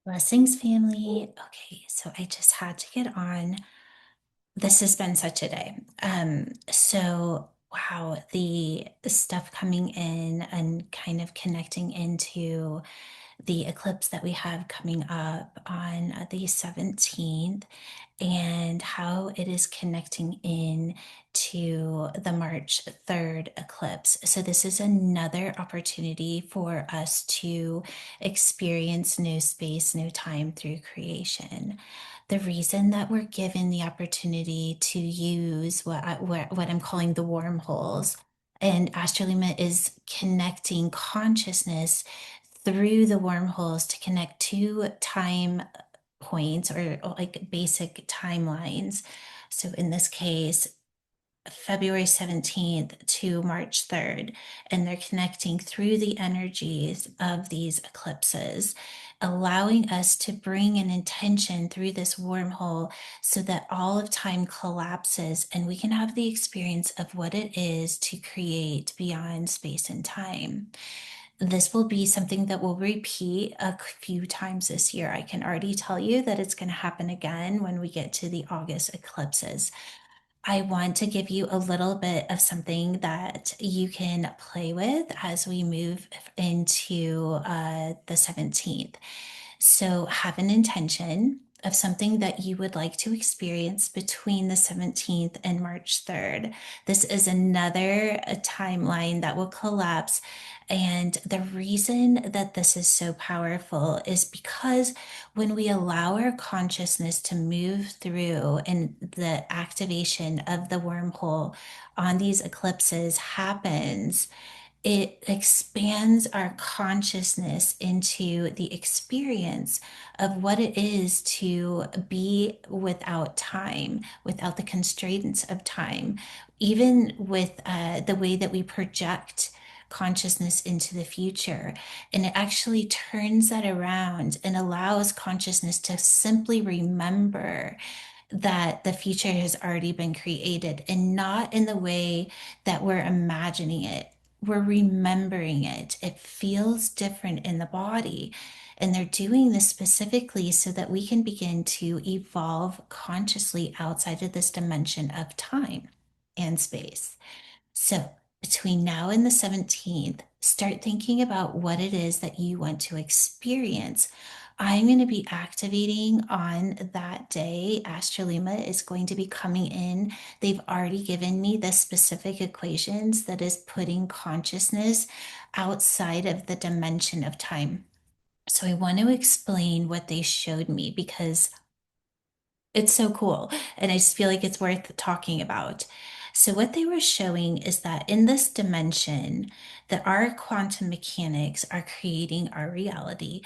Blessings, family. Okay, so I just had to get on. This has been such a day. Wow, the stuff coming in and kind of connecting into the eclipse that we have coming up on the 17th and how it is connecting in to the March 3rd eclipse. So this is another opportunity for us to experience new space, new time through creation. The reason that we're given the opportunity to use what I'm calling the wormholes, and Astra Luma is connecting consciousness through the wormholes to connect two time points or like basic timelines. So in this case, February 17th to March 3rd, and they're connecting through the energies of these eclipses, allowing us to bring an intention through this wormhole so that all of time collapses and we can have the experience of what it is to create beyond space and time. This will be something that will repeat a few times this year. I can already tell you that it's going to happen again when we get to the August eclipses. I want to give you a little bit of something that you can play with as we move into the 17th. So have an intention of something that you would like to experience between the 17th and March 3rd. This is another timeline that will collapse. And the reason that this is so powerful is because when we allow our consciousness to move through and the activation of the wormhole on these eclipses happens, it expands our consciousness into the experience of what it is to be without time, without the constraints of time, even with the way that we project consciousness into the future. And it actually turns that around and allows consciousness to simply remember that the future has already been created and not in the way that we're imagining it. We're remembering it. It feels different in the body. And they're doing this specifically so that we can begin to evolve consciously outside of this dimension of time and space. So, between now and the 17th, start thinking about what it is that you want to experience. I'm going to be activating on that day. Astra Luma is going to be coming in. They've already given me the specific equations that is putting consciousness outside of the dimension of time. So I want to explain what they showed me because it's so cool. And I just feel like it's worth talking about. So, what they were showing is that in this dimension, that our quantum mechanics are creating our reality.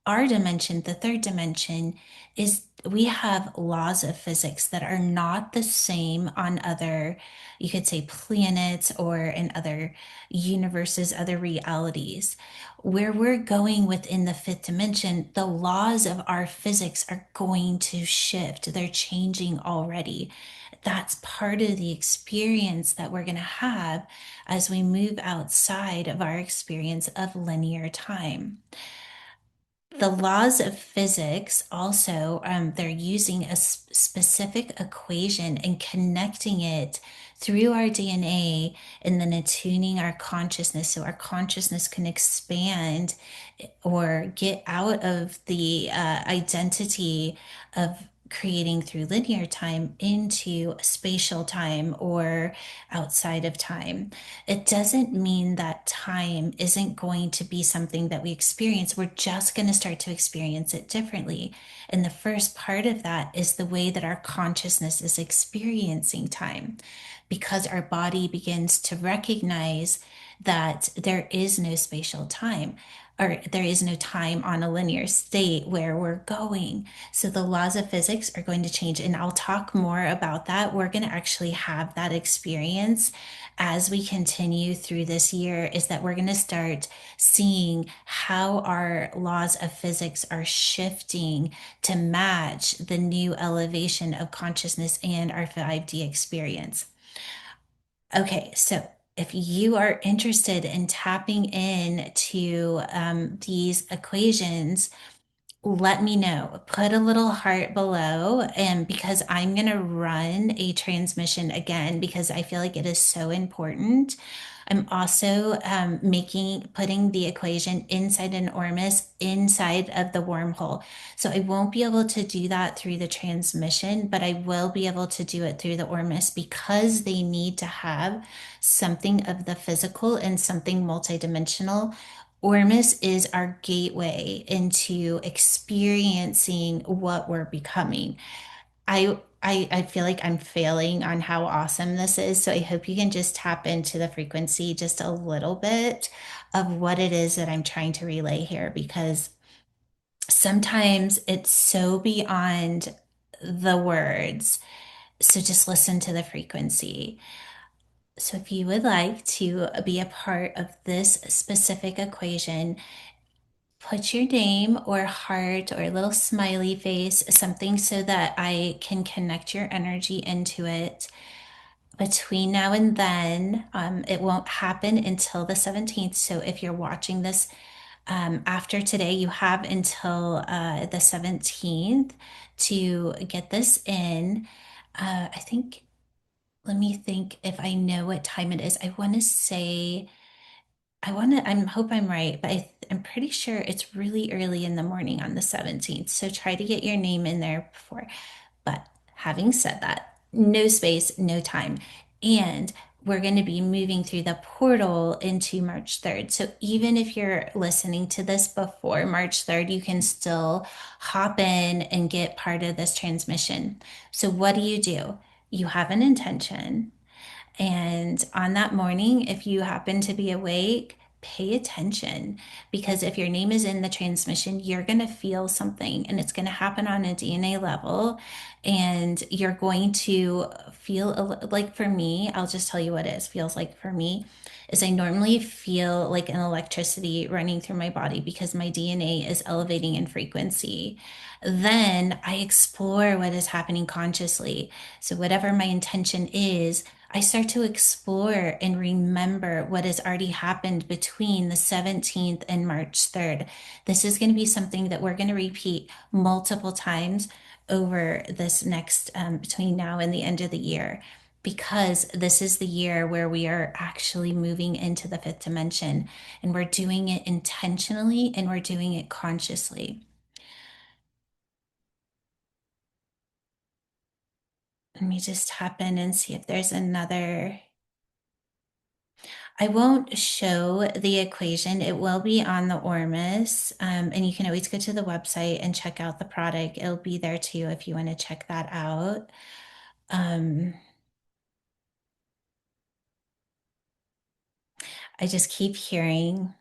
Our dimension, the third dimension, is we have laws of physics that are not the same on other, you could say, planets or in other universes, other realities. Where we're going within the fifth dimension, the laws of our physics are going to shift. They're changing already. That's part of the experience that we're going to have as we move outside of our experience of linear time. The laws of physics also, they're using a specific equation and connecting it through our DNA and then attuning our consciousness so our consciousness can expand or get out of the identity of creating through linear time into spatial time or outside of time. It doesn't mean that time isn't going to be something that we experience. We're just going to start to experience it differently. And the first part of that is the way that our consciousness is experiencing time, because our body begins to recognize that there is no spatial time, or there is no time on a linear state where we're going. So the laws of physics are going to change. And I'll talk more about that. We're going to actually have that experience as we continue through this year, is that we're going to start seeing how our laws of physics are shifting to match the new elevation of consciousness and our 5D experience. Okay, so if you are interested in tapping in to these equations, let me know. Put a little heart below, and because I'm going to run a transmission again because I feel like it is so important. I'm also putting the equation inside an Ormus inside of the wormhole. So I won't be able to do that through the transmission, but I will be able to do it through the Ormus because they need to have something of the physical and something multidimensional. Ormus is our gateway into experiencing what we're becoming. I feel like I'm failing on how awesome this is. So I hope you can just tap into the frequency just a little bit of what it is that I'm trying to relay here, because sometimes it's so beyond the words. So just listen to the frequency. So if you would like to be a part of this specific equation, put your name or heart or a little smiley face, something so that I can connect your energy into it. Between now and then, it won't happen until the 17th. So if you're watching this after today, you have until the 17th to get this in. I think, let me think if I know what time it is. I want to say hope I'm right, but I'm pretty sure it's really early in the morning on the 17th. So try to get your name in there before. But having said that, no space, no time. And we're going to be moving through the portal into March 3rd. So even if you're listening to this before March 3rd, you can still hop in and get part of this transmission. So what do? You have an intention. And on that morning, if you happen to be awake, pay attention, because if your name is in the transmission, you're going to feel something and it's going to happen on a DNA level. And you're going to feel like, for me, I'll just tell you what it feels like for me is I normally feel like an electricity running through my body because my DNA is elevating in frequency. Then I explore what is happening consciously. So whatever my intention is, I start to explore and remember what has already happened between the 17th and March 3rd. This is going to be something that we're going to repeat multiple times over this next, between now and the end of the year, because this is the year where we are actually moving into the fifth dimension, and we're doing it intentionally and we're doing it consciously. Let me just tap in and see if there's another. I won't show the equation. It will be on the Ormus, and you can always go to the website and check out the product. It'll be there too if you want to check that out. Um, I just keep hearing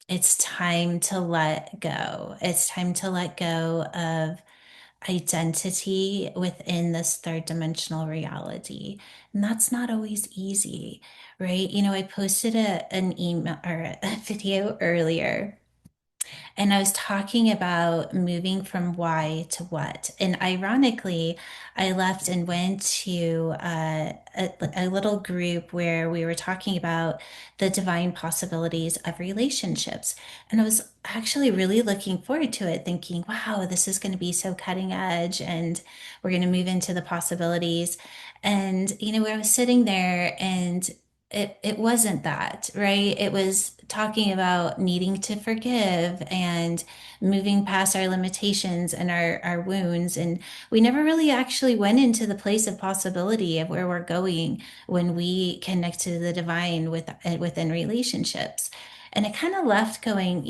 it's time to let go. It's time to let go of identity within this third dimensional reality. And that's not always easy, right? I posted an email or a video earlier, and I was talking about moving from why to what. And ironically, I left and went to a little group where we were talking about the divine possibilities of relationships. And I was actually really looking forward to it, thinking, wow, this is going to be so cutting edge, and we're going to move into the possibilities. And, I was sitting there, and it wasn't that, right? It was talking about needing to forgive and moving past our limitations and our wounds. And we never really actually went into the place of possibility of where we're going when we connect to the divine within relationships. And I kind of left going,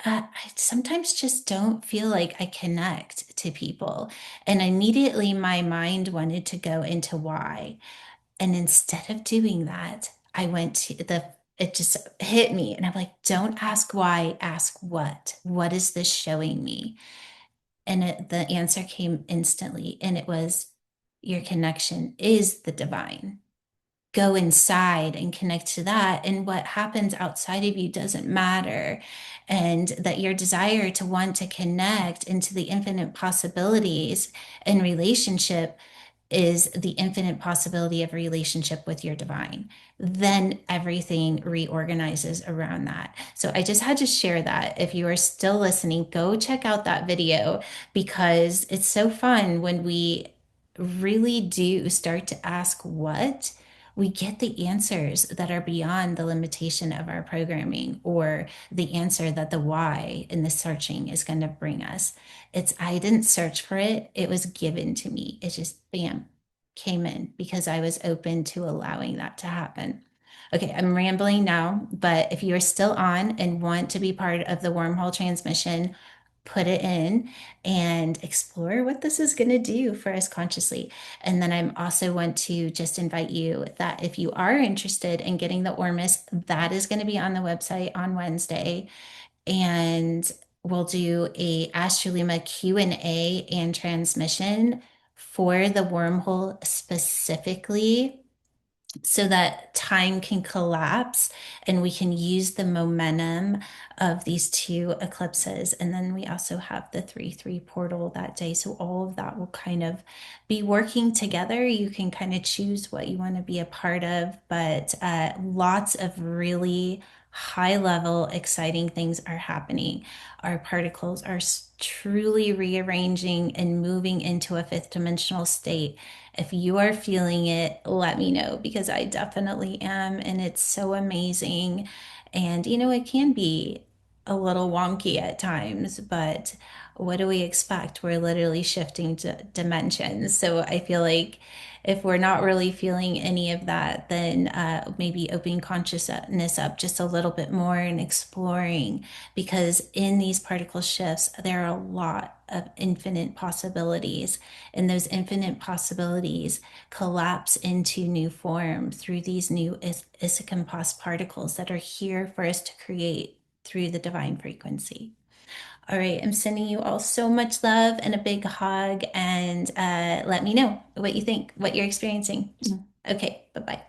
I sometimes just don't feel like I connect to people. And immediately my mind wanted to go into why. And instead of doing that, I went to it just hit me. And I'm like, don't ask why, ask what. What is this showing me? And the answer came instantly. And it was, your connection is the divine. Go inside and connect to that. And what happens outside of you doesn't matter. And that your desire to want to connect into the infinite possibilities in relationship is the infinite possibility of relationship with your divine. Then everything reorganizes around that. So I just had to share that. If you are still listening, go check out that video because it's so fun when we really do start to ask what. We get the answers that are beyond the limitation of our programming or the answer that the why in the searching is going to bring us. I didn't search for it, it was given to me. It just, bam, came in because I was open to allowing that to happen. Okay, I'm rambling now, but if you are still on and want to be part of the wormhole transmission, put it in and explore what this is going to do for us consciously. And then I'm also want to just invite you that if you are interested in getting the Ormus, that is going to be on the website on Wednesday. And we'll do a Astra Luma Q&A and transmission for the wormhole specifically so that time can collapse and we can use the momentum of these two eclipses. And then we also have the 3-3 portal that day. So all of that will kind of be working together. You can kind of choose what you want to be a part of, but lots of really high level, exciting things are happening. Our particles are truly rearranging and moving into a fifth dimensional state. If you are feeling it, let me know because I definitely am. And it's so amazing. And, it can be a little wonky at times, but what do we expect? We're literally shifting dimensions. So I feel like if we're not really feeling any of that, then maybe opening consciousness up just a little bit more and exploring, because in these particle shifts, there are a lot of infinite possibilities, and those infinite possibilities collapse into new form through these new isocompost particles that are here for us to create through the divine frequency. All right, I'm sending you all so much love and a big hug, and let me know what you think, what you're experiencing. Okay, bye bye.